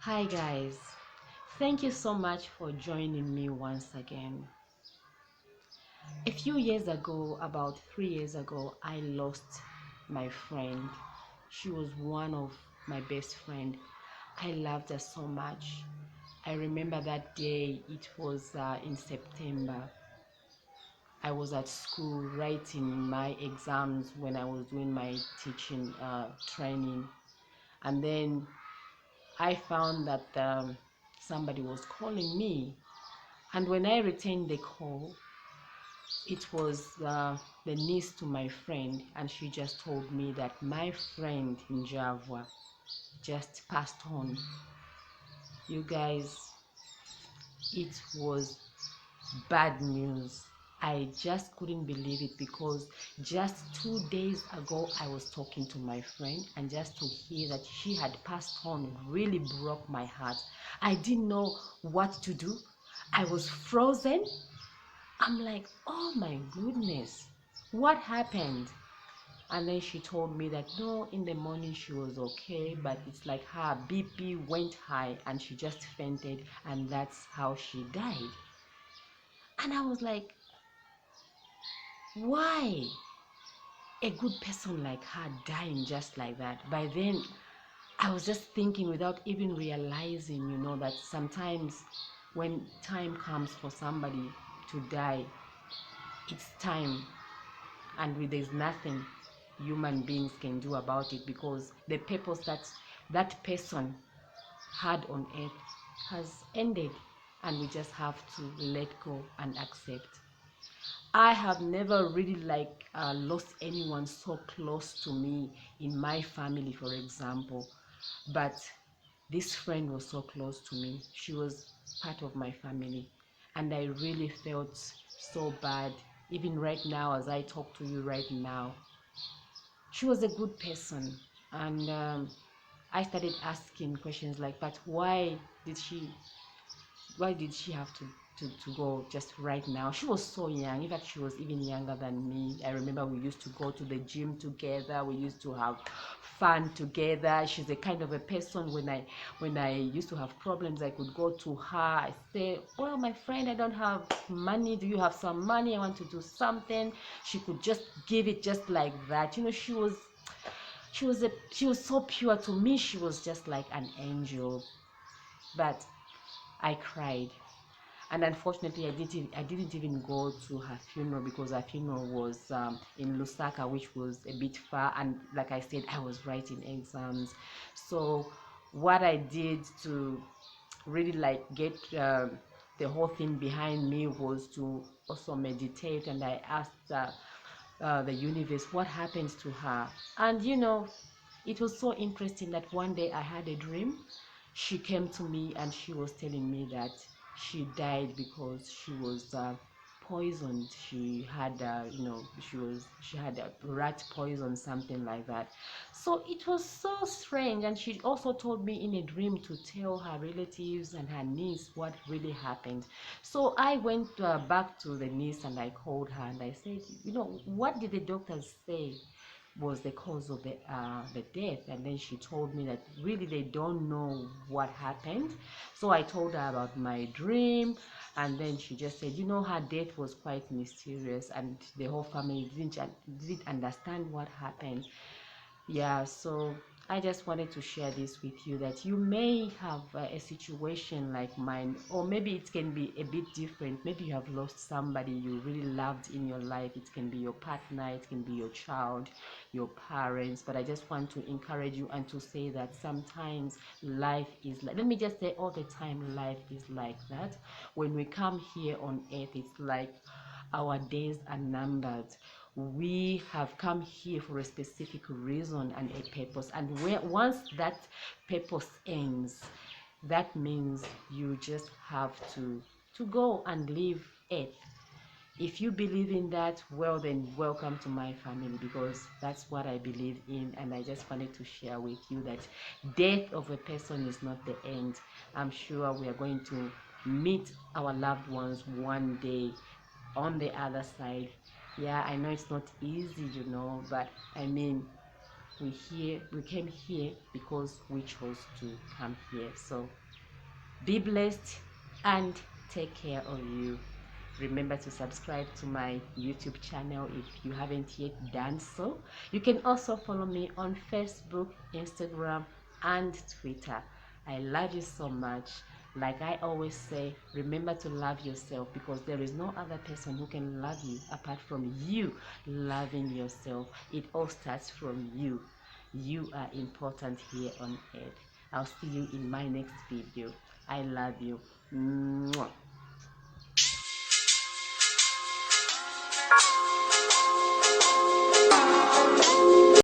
Hi guys, thank you so much for joining me once again. A few years ago, about 3 years ago, I lost my friend. She was one of my best friend. I loved her so much. I remember that day, it was in September. I was at school writing my exams when I was doing my teaching training, and then I found that somebody was calling me. And when I returned the call, it was the niece to my friend, and she just told me that my friend in Java just passed on. You guys, it was bad news. I just couldn't believe it because just 2 days ago I was talking to my friend, and just to hear that she had passed on really broke my heart. I didn't know what to do. I was frozen. I'm like, oh my goodness, what happened? And then she told me that no, in the morning she was okay, but it's like her BP went high and she just fainted, and that's how she died. And I was like, why a good person like her dying just like that? By then, I was just thinking without even realizing, that sometimes when time comes for somebody to die, it's time, and there's nothing human beings can do about it, because the purpose that that person had on earth has ended, and we just have to let go and accept. I have never really lost anyone so close to me in my family, for example, but this friend was so close to me. She was part of my family, and I really felt so bad. Even right now, as I talk to you right now, she was a good person, and I started asking questions like, but did she why did she have to go just right now? She was so young. In fact, she was even younger than me. I remember we used to go to the gym together. We used to have fun together. She's the kind of a person, when I used to have problems, I could go to her. I say, well, my friend, I don't have money. Do you have some money? I want to do something. She could just give it just like that. She was so pure to me. She was just like an angel. But I cried, and unfortunately I didn't even go to her funeral, because her funeral was in Lusaka, which was a bit far, and like I said, I was writing exams. So what I did to really get the whole thing behind me was to also meditate, and I asked the universe what happens to her. And it was so interesting that one day I had a dream. She came to me and she was telling me that she died because she was poisoned. She had she had a rat poison, something like that. So it was so strange, and she also told me in a dream to tell her relatives and her niece what really happened. So I went back to the niece, and I called her and I said, what did the doctors say was the cause of the death? And then she told me that really they don't know what happened. So I told her about my dream, and then she just said, her death was quite mysterious, and the whole family didn't understand what happened. Yeah, so I just wanted to share this with you, that you may have a situation like mine, or maybe it can be a bit different. Maybe you have lost somebody you really loved in your life. It can be your partner, it can be your child, your parents. But I just want to encourage you and to say that sometimes life is like, let me just say, all the time life is like that. When we come here on earth, it's like our days are numbered. We have come here for a specific reason and a purpose, and once that purpose ends, that means you just have to go and leave earth. If you believe in that, well, then welcome to my family, because that's what I believe in. And I just wanted to share with you that death of a person is not the end. I'm sure we are going to meet our loved ones one day on the other side. Yeah, I know it's not easy, but I mean, we came here because we chose to come here. So be blessed and take care of you. Remember to subscribe to my YouTube channel if you haven't yet done so. You can also follow me on Facebook, Instagram, and Twitter. I love you so much. Like I always say, remember to love yourself, because there is no other person who can love you apart from you loving yourself. It all starts from you. You are important here on earth. I'll see you in my next video. I love you. Mwah.